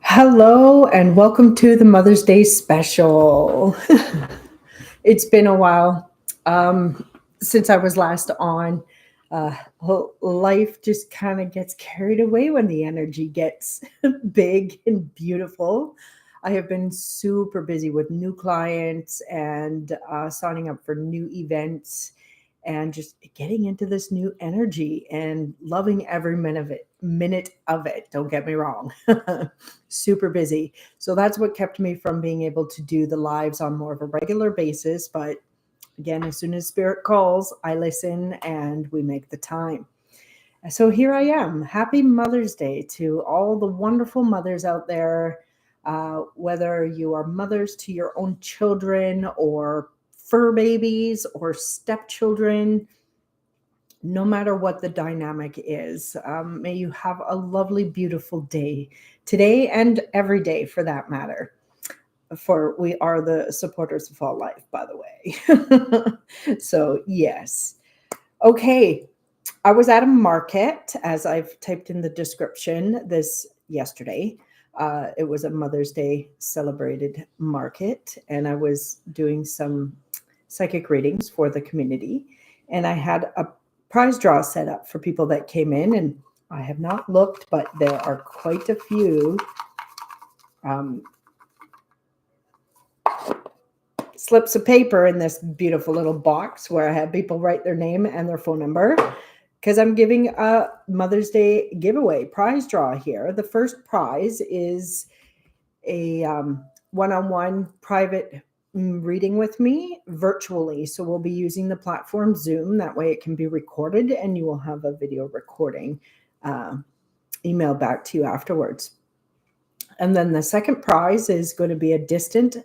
Hello and welcome to the Mother's Day special. It's been a while since I was last on. Uh, Life just kind of gets carried away when the energy gets big and beautiful. I have been super busy with new clients and signing up for new events and just getting into this new energy and loving every minute of it. Don't get me wrong. Super busy. So that's what kept me from being able to do the lives on more of a regular basis. But again, as soon as spirit calls, I listen and we make the time. So here I am. Happy Mother's Day to all the wonderful mothers out there, whether you are mothers to your own children or fur babies or stepchildren, no matter what the dynamic is. May you have a lovely, beautiful day today and every day for that matter. For we are the supporters of all life, by the way. So, yes. Okay. I was at a market, as I've typed in the description this yesterday. It was a Mother's Day celebrated market, and I was doing some psychic readings for the community. And I had a prize draw set up for people that came in, and I have not looked, but there are quite a few slips of paper in this beautiful little box where I had people write their name and their phone number because I'm giving a Mother's Day giveaway prize draw here. The first prize is a one-on-one private reading with me virtually. So we'll be using the platform Zoom. That way it can be recorded and you will have a video recording emailed back to you afterwards. And then the second prize is going to be a distant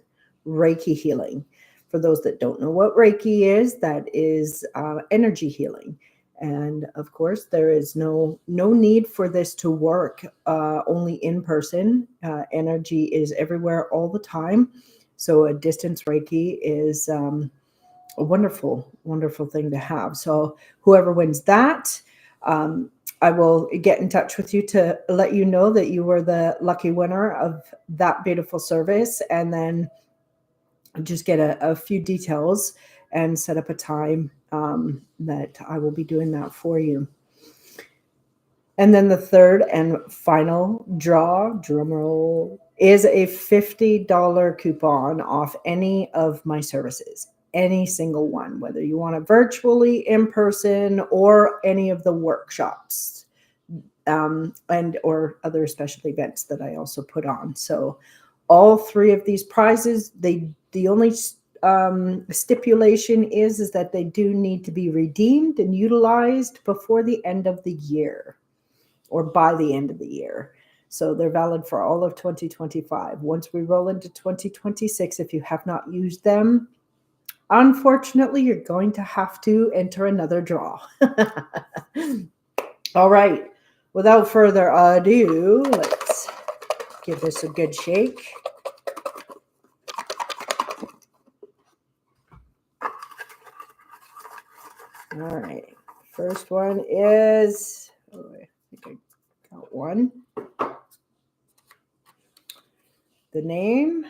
Reiki healing. For those that don't know what Reiki is, that is energy healing. And of course, there is no need for this to work only in person. Energy is everywhere all the time. So a distance Reiki is a wonderful, wonderful thing to have. So whoever wins that, I will get in touch with you to let you know that you were the lucky winner of that beautiful service. And then just get a few details and set up a time that I will be doing that for you. And then the third and final draw, drumroll, is a $50 coupon off any of my services, any single one, whether you want it virtually, in person, or any of the workshops and or other special events that I also put on. So all three of these prizes, the only stipulation is that they do need to be redeemed and utilized before the end of the year or by the end of the year. So they're valid for all of 2025. Once we roll into 2026, if you have not used them, unfortunately, you're going to have to enter another draw. All right. Without further ado, let's give this a good shake. All right. First one is, I think I got one. The name,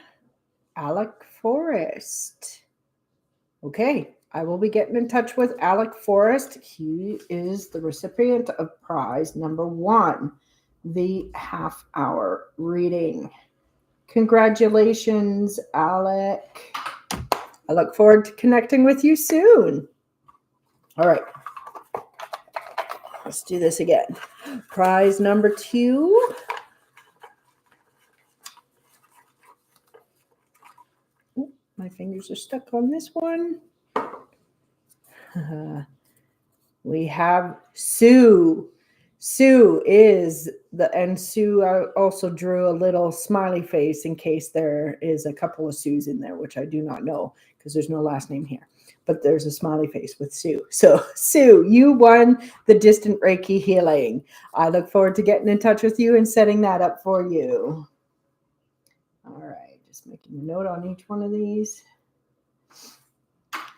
Alec Forrest. Okay. I will be getting in touch with Alec Forrest. He is the recipient of prize number 1, the half-hour reading. Congratulations, Alec. I look forward to connecting with you soon. All right. Let's do this again. Prize number 2. Ooh, my fingers are stuck on this one. We have Sue. Sue is and Sue also drew a little smiley face in case there is a couple of Sues in there, which I do not know because there's no last name here. But there's a smiley face with Sue. So Sue, you won the distant Reiki healing. I look forward to getting in touch with you and setting that up for you. All right, just making a note on each one of these.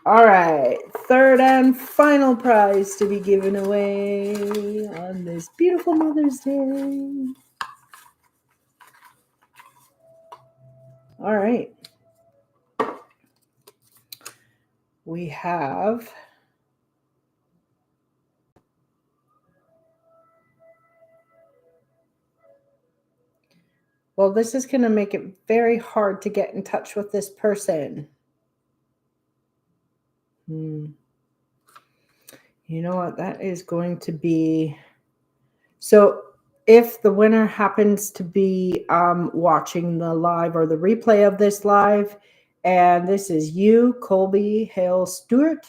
All right, third and final prize to be given away. this beautiful Mother's Day. All right. We have well, this is going to make it very hard to get in touch with this person. You know what? That is going to be... So if the winner happens to be watching the live or the replay of this live, and this is you, Colby Hale Stewart,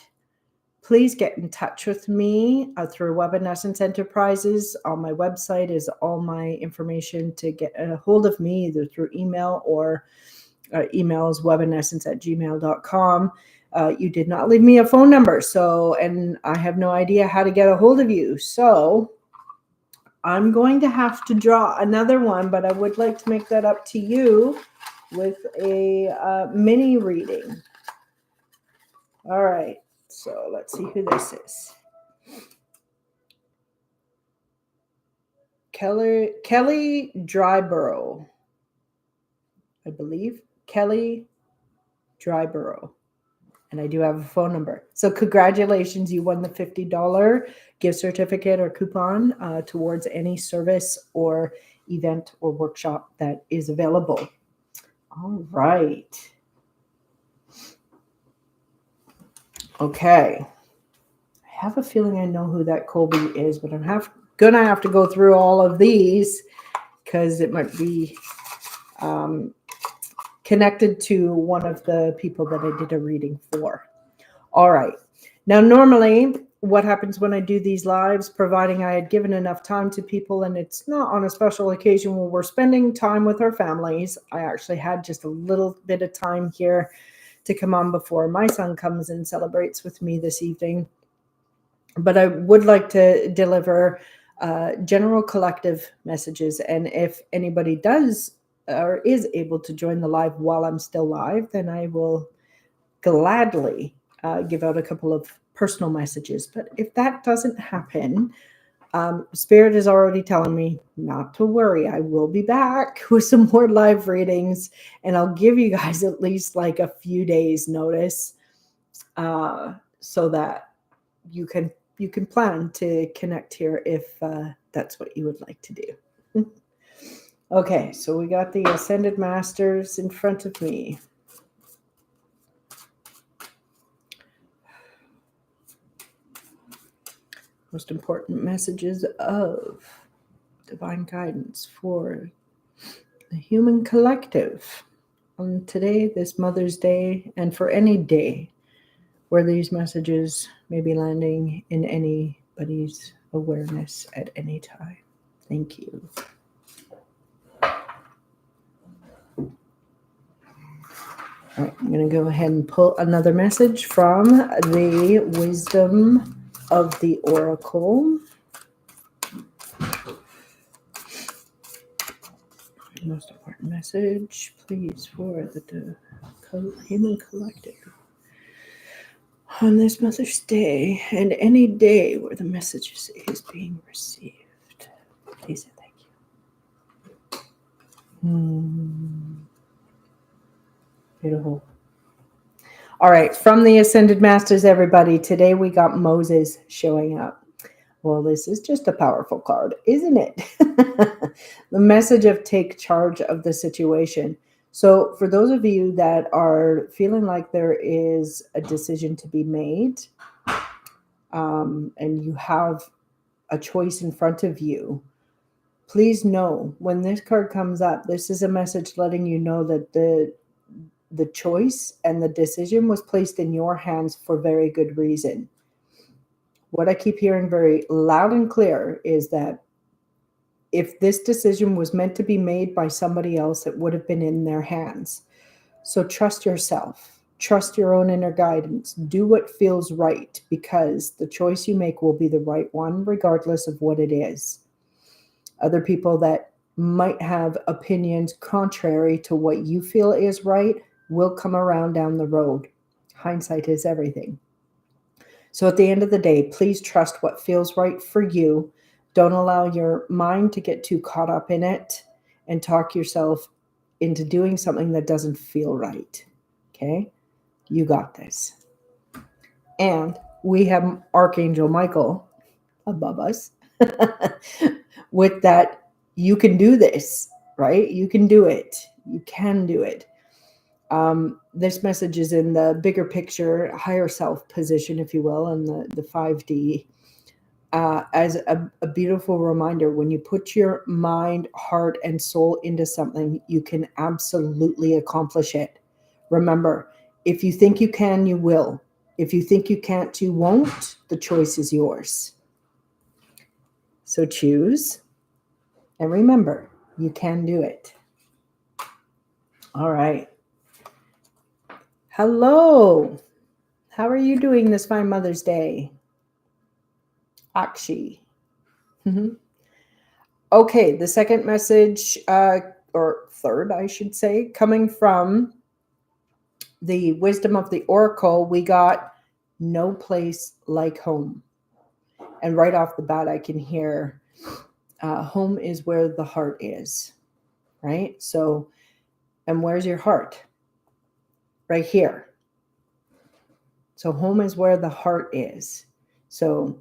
please get in touch with me through Webinessence Enterprises. On my website is all my information to get a hold of me, either through email or emails webinessence@gmail.com. You did not leave me a phone number, and I have no idea how to get a hold of you. So I'm going to have to draw another one, but I would like to make that up to you with a mini reading. All right. So let's see who this is. Kelly Dryborough, I believe. Kelly Dryborough. And I do have a phone number. So congratulations, you won the $50 gift certificate or coupon towards any service or event or workshop that is available. All right. Okay. I have a feeling I know who that Colby is, but I'm gonna have to go through all of these because it might be connected to one of the people that I did a reading for. All right. Now, normally what happens when I do these lives, providing I had given enough time to people, and it's not on a special occasion when we're spending time with our families. I actually had just a little bit of time here to come on before my son comes and celebrates with me this evening. But I would like to deliver general collective messages. And if anybody does or is able to join the live while I'm still live, then I will gladly give out a couple of personal messages. But if that doesn't happen, Spirit is already telling me not to worry. I will be back with some more live readings, and I'll give you guys at least like a few days notice so that you can plan to connect here if that's what you would like to do. Okay, so we got the Ascended Masters in front of me. Most important messages of divine guidance for the human collective on today, this Mother's Day, and for any day where these messages may be landing in anybody's awareness at any time. Thank you. All right, I'm going to go ahead and pull another message from the Wisdom of the Oracle. Most important message, please, for the human collective on this Mother's Day and any day where the message is being received. Please and thank you. Beautiful. All right, from the Ascended Masters, everybody. Today we got Moses showing up. Well, this is just a powerful card, isn't it? The message of take charge of the situation. So for those of you that are feeling like there is a decision to be made, and you have a choice in front of you, please know when this card comes up, this is a message letting you know that the choice and the decision was placed in your hands for very good reason. What I keep hearing very loud and clear is that if this decision was meant to be made by somebody else, it would have been in their hands. So trust yourself. Trust your own inner guidance. Do what feels right, because the choice you make will be the right one, regardless of what it is. Other people that might have opinions contrary to what you feel is right will come around down the road. Hindsight is everything. So at the end of the day, please trust what feels right for you. Don't allow your mind to get too caught up in it and talk yourself into doing something that doesn't feel right. Okay? You got this. And we have Archangel Michael above us with that. You can do this, right? You can do it. You can do it. This message is in the bigger picture, higher self position, if you will, and the 5D. As a beautiful reminder, when you put your mind, heart, and soul into something, you can absolutely accomplish it. Remember, if you think you can, you will. If you think you can't, you won't. The choice is yours. So choose, and remember, you can do it. All right. Hello. How are you doing this fine Mother's Day? Akshi. Okay, the second message, or third, I should say, coming from the wisdom of the Oracle, we got no place like home. And right off the bat, I can hear home is where the heart is, right? So, and where's your heart? Right here. So home is where the heart is. So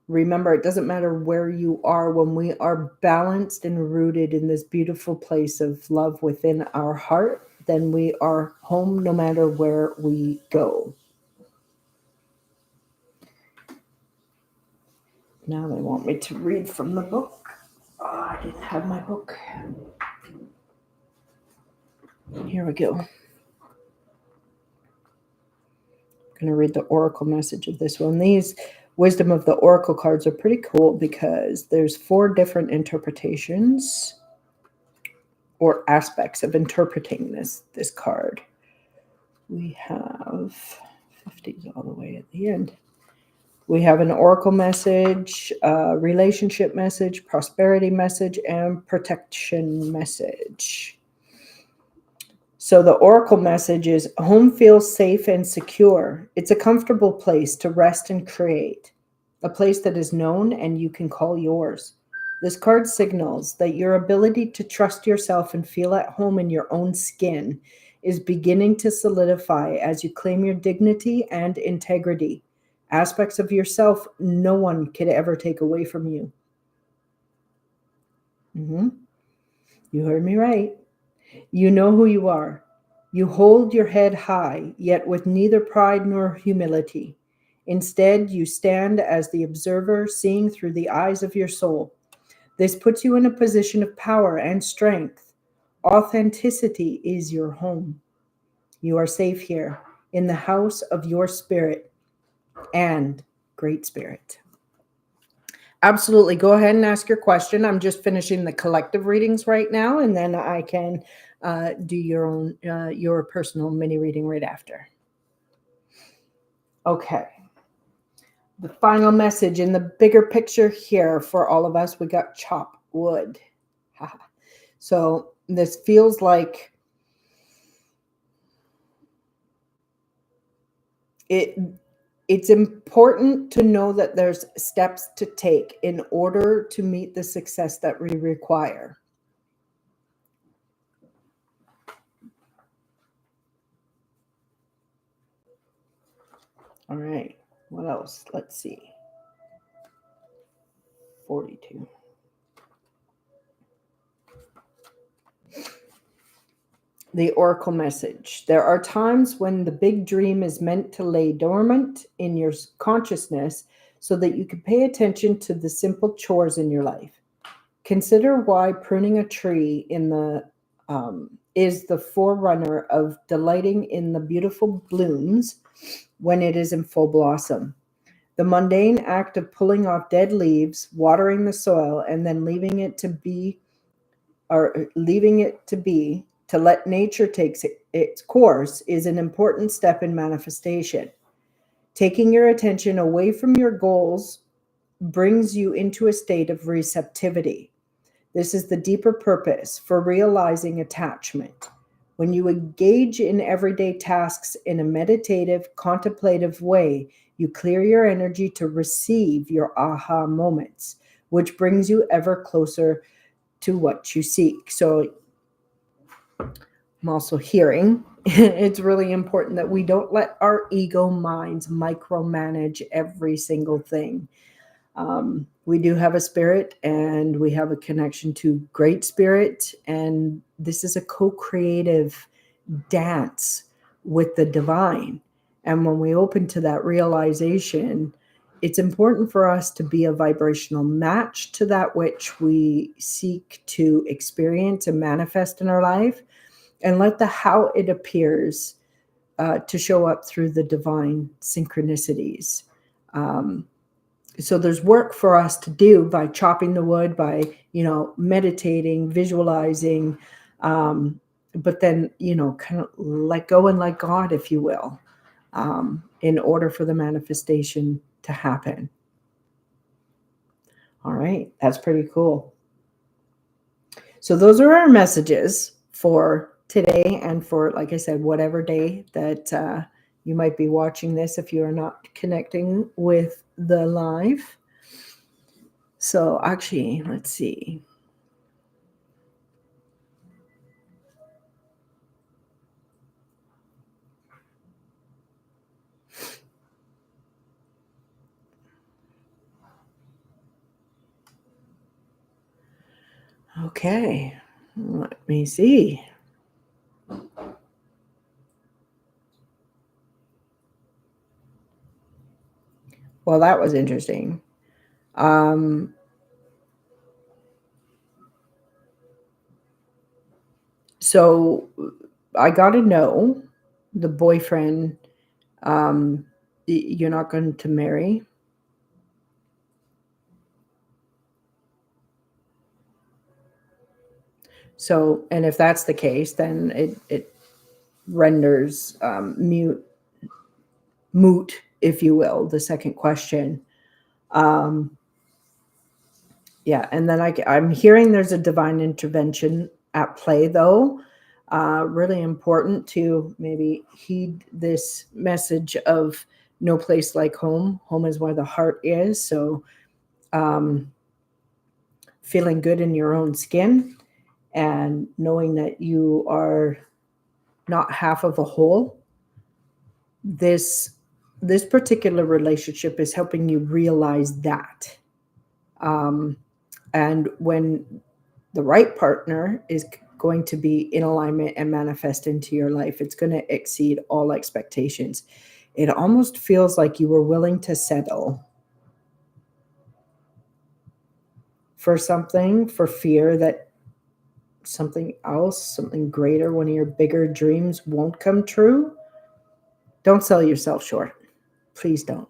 remember, it doesn't matter where you are. When we are balanced and rooted in this beautiful place of love within our heart, then we are home no matter where we go. Now they want me to read from the book. Oh, I didn't have my book. Here we go. I'm going to read the oracle message of this one. These wisdom of the oracle cards are pretty cool because there's 4 different interpretations or aspects of interpreting this card. We have 50s all the way at the end. We have an oracle message, relationship message, prosperity message, and protection message. So the oracle message is home feels safe and secure. It's a comfortable place to rest and create, a place that is known and you can call yours. This card signals that your ability to trust yourself and feel at home in your own skin is beginning to solidify as you claim your dignity and integrity, aspects of yourself no one could ever take away from you. You heard me right. You know who you are. You hold your head high, yet with neither pride nor humility. Instead, you stand as the observer, seeing through the eyes of your soul. This puts you in a position of power and strength. Authenticity is your home. You are safe here, in the house of your spirit and Great Spirit. Absolutely. Go ahead and ask your question. I'm just finishing the collective readings right now, and then I can do your own, your personal mini reading right after. Okay. The final message in the bigger picture here for all of us, we got chop wood. So this feels like it's important to know that there's steps to take in order to meet the success that we require. All right. What else? Let's see. 42. The oracle message. There are times when the big dream is meant to lay dormant in your consciousness so that you can pay attention to the simple chores in your life. Consider why pruning a tree is the forerunner of delighting in the beautiful blooms when it is in full blossom. The mundane act of pulling off dead leaves, watering the soil, and then leaving it to be, to let nature take its course is an important step in manifestation. Taking your attention away from your goals brings you into a state of receptivity. This is the deeper purpose for realizing attachment. When you engage in everyday tasks in a meditative, contemplative way, you clear your energy to receive your aha moments. which brings you ever closer to what you seek. So I'm also hearing it's really important that we don't let our ego minds micromanage every single thing. We do have a spirit and we have a connection to great spirit. And this is a co-creative dance with the divine. And when we open to that realization, it's important for us to be a vibrational match to that which we seek to experience and manifest in our life, and let the how it appears to show up through the divine synchronicities. So there's work for us to do by chopping the wood, by, meditating, visualizing, but then, kind of let go and let God, if you will, in order for the manifestation to happen. All right, that's pretty cool. So those are our messages for today and for, like I said, whatever day that you might be watching this if you are not connecting with the live. So actually, let's see. Okay, let me see. Well, that was interesting. So I got to know the boyfriend you're not going to marry. So, and if that's the case, then it renders moot, if you will, the second question. Yeah, and then I'm hearing there's a divine intervention at play, though. Really important to maybe heed this message of no place like home. Home is where the heart is. So, feeling good in your own skin and knowing that you are not half of a whole. This particular relationship is helping you realize that. And when the right partner is going to be in alignment and manifest into your life, it's going to exceed all expectations. It almost feels like you were willing to settle for something, for fear that something else, something greater, one of your bigger dreams won't come true. Don't sell yourself short. Please don't.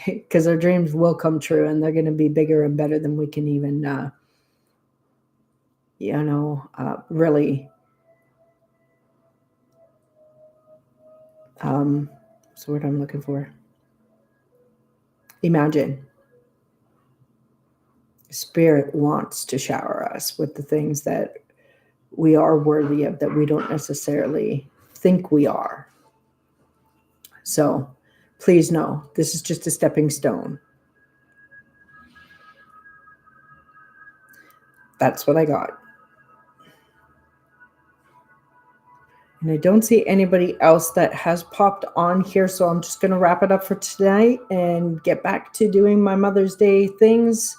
Because our dreams will come true and they're going to be bigger and better than we can even, really. What's the word I'm looking for? Imagine. Spirit wants to shower us with the things that we are worthy of, that we don't necessarily think we are. So please know this is just a stepping stone. That's what I got. And I don't see anybody else that has popped on here. So I'm just going to wrap it up for tonight and get back to doing my Mother's Day things.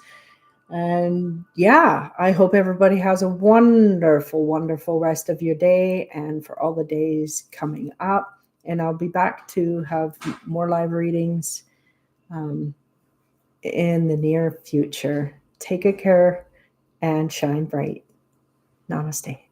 And yeah, I hope everybody has a wonderful, wonderful rest of your day and for all the days coming up. And I'll be back to have more live readings in the near future. Take good care and shine bright. Namaste.